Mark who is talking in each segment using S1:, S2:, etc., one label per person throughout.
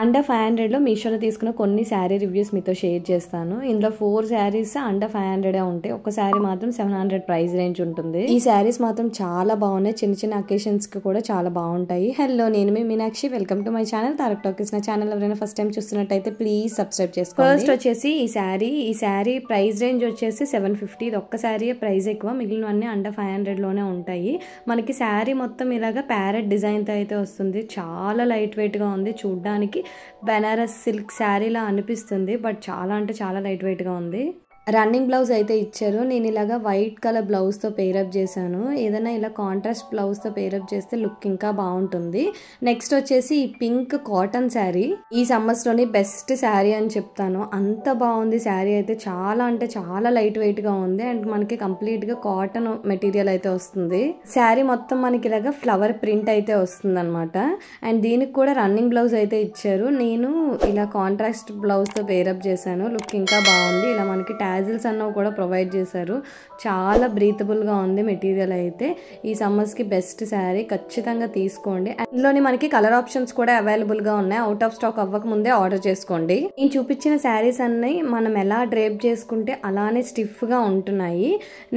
S1: Under 500లో మీషోలో తీసుకున్న కొన్ని శారీ రివ్యూస్ మీతో షేర్ చేస్తాను. ఇందులో 4 శారీస్ అండర్ 500 ఉంటాయి. ఒక శారీ మాత్రం 700 ప్రైస్ రేంజ్ ఉంటుంది. ఈ శారీస్ మాత్రం చాలా బాగున్నాయి. చిన్న చిన్న అకేషన్స్ కి కూడా చాలా బాగుంటాయి. హలో, నేను మీ Meenakshi. Welcome to my channel Tarak talkies. నా ఛానల్ ఎవరైనా ఫస్ట్ టైం చూస్తున్నట్టయితే ప్లీజ్ సబ్స్క్రైబ్ చేసుకోండి. ఫస్ట్ వచ్చేసి ఈ శారీ ప్రైస్ రేంజ్ వచ్చేసి 750. ఇది ఒక్క శారీ ప్రైస్ ఎక్కువ, మిగిలినవన్నీ అండర్ 500లోనే ఉంటాయి. మనకి శారీ మొత్తం ఇలాగా ప్యారెట్ డిజైన్తో అయితే వస్తుంది. చాలా లైట్ వెయిట్గా ఉంది. చూడ్డానికి బెనారస్ సిల్క్ శారీలా అనిపిస్తుంది, బట్ చాలా అంటే చాలా లైట్ వెయిట్గా ఉంది. రన్నింగ్ బ్లౌజ్ అయితే ఇచ్చారు. నేను ఇలాగా వైట్ కలర్ బ్లౌజ్తో పేరప్ చేశాను. ఏదైనా ఇలా కాంట్రాస్ట్ బ్లౌజ్తో పేరప్ చేస్తే లుక్ ఇంకా బాగుంటుంది. నెక్స్ట్ వచ్చేసి ఈ పింక్ కాటన్ శారీ ఈ సమ్మర్స్లోని బెస్ట్ శారీ అని చెప్తాను. అంత బాగుంది శారీ అయితే. చాలా అంటే చాలా లైట్ వెయిట్గా ఉంది అండ్ మనకి కంప్లీట్గా కాటన్ మెటీరియల్ అయితే వస్తుంది. శారీ మొత్తం మనకి ఇలాగా ఫ్లవర్ ప్రింట్ అయితే వస్తుంది అనమాట. అండ్ దీనికి కూడా రన్నింగ్ బ్లౌజ్ అయితే ఇచ్చారు. నేను ఇలా కాంట్రాస్ట్ బ్లౌజ్తో పేరప్ చేశాను. లుక్ ఇంకా బాగుంది. ఇలా మనకి టాజిల్స్ అన్నవి కూడా ప్రొవైడ్ చేశారు. చాలా బ్రీతబుల్గా ఉంది మెటీరియల్ అయితే. ఈ సమ్మర్స్కి బెస్ట్ శారీ, ఖచ్చితంగా తీసుకోండి. ఇందులోని మనకి కలర్ ఆప్షన్స్ కూడా అవైలబుల్గా ఉన్నాయి. అవుట్ ఆఫ్ స్టాక్ అవ్వక ముందే ఆర్డర్ చేసుకోండి. నేను చూపించిన శారీస్ అన్నీ మనం ఎలా డ్రేప్ చేసుకుంటే అలానే స్టిఫ్గా ఉంటున్నాయి.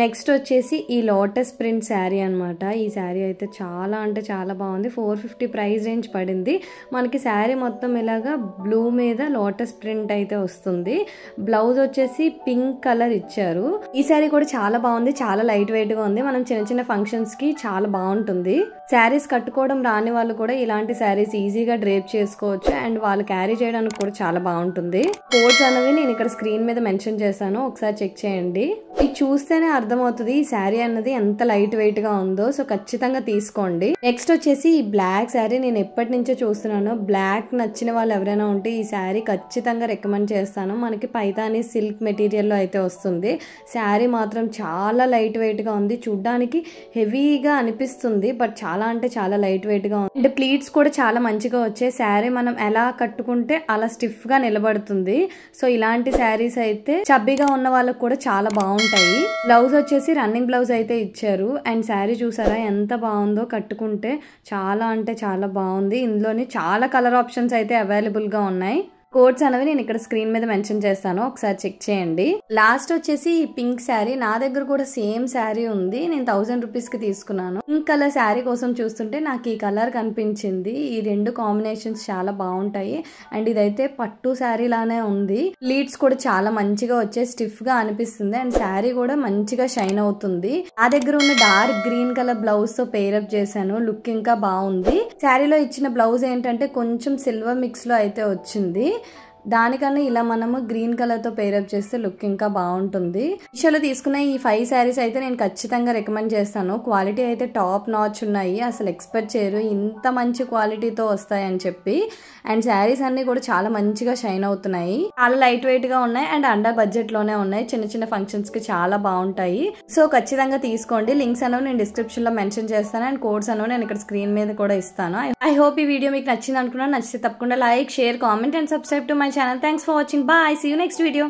S1: నెక్స్ట్ వచ్చేసి ఈ లోటస్ ప్రింట్ శారీ అనమాట. ఈ శారీ అయితే చాలా అంటే చాలా బాగుంది. 450 ప్రైస్ రేంజ్ పడింది. మనకి శారీ మొత్తం ఇలాగా బ్లూ మీద లోటస్ ప్రింట్ అయితే వస్తుంది. బ్లౌజ్ వచ్చేసి పింక్ కలర్ ఇచ్చారు. ఈ శారీ కూడా చాలా బాగుంది. చాలా లైట్ వెయిట్ గా ఉంది. మనం చిన్న చిన్న ఫంక్షన్స్ కి చాలా బాగుంటుంది. శారీస్ కట్టుకోవడం రాని వాళ్ళు కూడా ఇలాంటి శారీస్ ఈజీగా డ్రేప్ చేసుకోవచ్చు అండ్ వాళ్ళు క్యారీ చేయడానికి కూడా చాలా బాగుంటుంది. కోడ్స్ అనేవి నేను ఇక్కడ స్క్రీన్ మీద మెన్షన్ చేశాను, ఒకసారి చెక్ చేయండి. ఇది చూస్తేనే అర్థమవుతుంది ఈ శారీ అన్నది ఎంత లైట్ వెయిట్ గా ఉందో. సో ఖచ్చితంగా తీసుకోండి. నెక్స్ట్ వచ్చేసి ఈ బ్లాక్ శారీ నేను ఎప్పటి నుంచో చూస్తున్నాను. బ్లాక్ నచ్చిన వాళ్ళు ఎవరైనా ఉంటే ఈ శారీ ఖచ్చితంగా రికమెండ్ చేస్తాను. మనకి పైతానీ సిల్క్ మెటీరియల్లో అయితే వస్తుంది. శారీ మాత్రం చాలా లైట్ వెయిట్ గా ఉంది. చూడ్డానికి హెవీగా అనిపిస్తుంది, బట్ చాలా అంటే చాలా లైట్ వెయిట్ గా ఉంది. అండ్ ప్లీట్స్ కూడా చాలా మంచిగా వచ్చాయి. శారీ మనం ఎలా కట్టుకుంటే అలా స్టిఫ్ గా నిలబడుతుంది. సో ఇలాంటి శారీస్ అయితే చబ్బీగా ఉన్న వాళ్ళకి కూడా చాలా బాగుంటాయి. బ్లౌజ్ వచ్చేసి రన్నింగ్ బ్లౌజ్ అయితే ఇచ్చారు. అండ్ శారీ చూసారా ఎంత బాగుందో, కట్టుకుంటే చాలా అంటే చాలా బాగుంది. ఇందులోని చాలా కలర్ ఆప్షన్స్ అయితే అవైలబుల్ గా ఉన్నాయి. కోడ్స్ అనేవి నేను ఇక్కడ స్క్రీన్ మీద మెన్షన్ చేస్తాను, ఒకసారి చెక్ చేయండి. లాస్ట్ వచ్చేసి ఈ పింక్ శారీ. నా దగ్గర కూడా సేమ్ శారీ ఉంది. నేను 1000 రూపీస్కి తీసుకున్నాను. పింక్ కలర్ శారీ కోసం చూస్తుంటే నాకు ఈ కలర్ కనిపించింది. ఈ రెండు కాంబినేషన్స్ చాలా బాగుంటాయి. అండ్ ఇదైతే పట్టు శారీ లానే ఉంది. లీడ్స్ కూడా చాలా మంచిగా వచ్చే స్టిఫ్ గా అనిపిస్తుంది. అండ్ శారీ కూడా మంచిగా షైన్ అవుతుంది. నా దగ్గర ఉన్న డార్క్ గ్రీన్ కలర్ బ్లౌజ్ తో పేరప్ చేశాను. లుక్ ఇంకా బాగుంది. శారీలో ఇచ్చిన బ్లౌజ్ ఏంటంటే కొంచెం సిల్వర్ మిక్స్ లో అయితే వచ్చింది. దానికన్నా ఇలా మనము గ్రీన్ కలర్ తో పేరప్ చేస్తే లుక్ ఇంకా బాగుంటుంది. మీషోలో తీసుకున్న ఈ 5 శారీస్ అయితే నేను ఖచ్చితంగా రికమెండ్ చేస్తాను. క్వాలిటీ అయితే టాప్ నాచ్ ఉన్నాయి. అసలు ఎక్స్పెక్ట్ చేయరు ఇంత మంచి క్వాలిటీతో వస్తాయని చెప్పి. అండ్ శారీస్ అన్ని కూడా చాలా మంచిగా షైన్ అవుతున్నాయి. చాలా లైట్ వెయిట్ గా ఉన్నాయి అండ్ అండర్ బడ్జెట్ లోనే ఉన్నాయి. చిన్న చిన్న ఫంక్షన్స్ కి చాలా బాగుంటాయి. సో ఖచ్చితంగా తీసుకోండి. లింక్స్ అనేవి నేను డిస్క్రిప్షన్ లో మెన్షన్ చేస్తాను అండ్ కోడ్స్ అనేవి నేను ఇక్కడ స్క్రీన్ మీద కూడా ఇస్తాను. ఐ హోప్ ఈ వీడియో మీకు నచ్చింది అనుకున్నాను. నచ్చితే తప్పకుండా like, share, comment and subscribe to my channel. Thanks for watching. Bye. See you next video.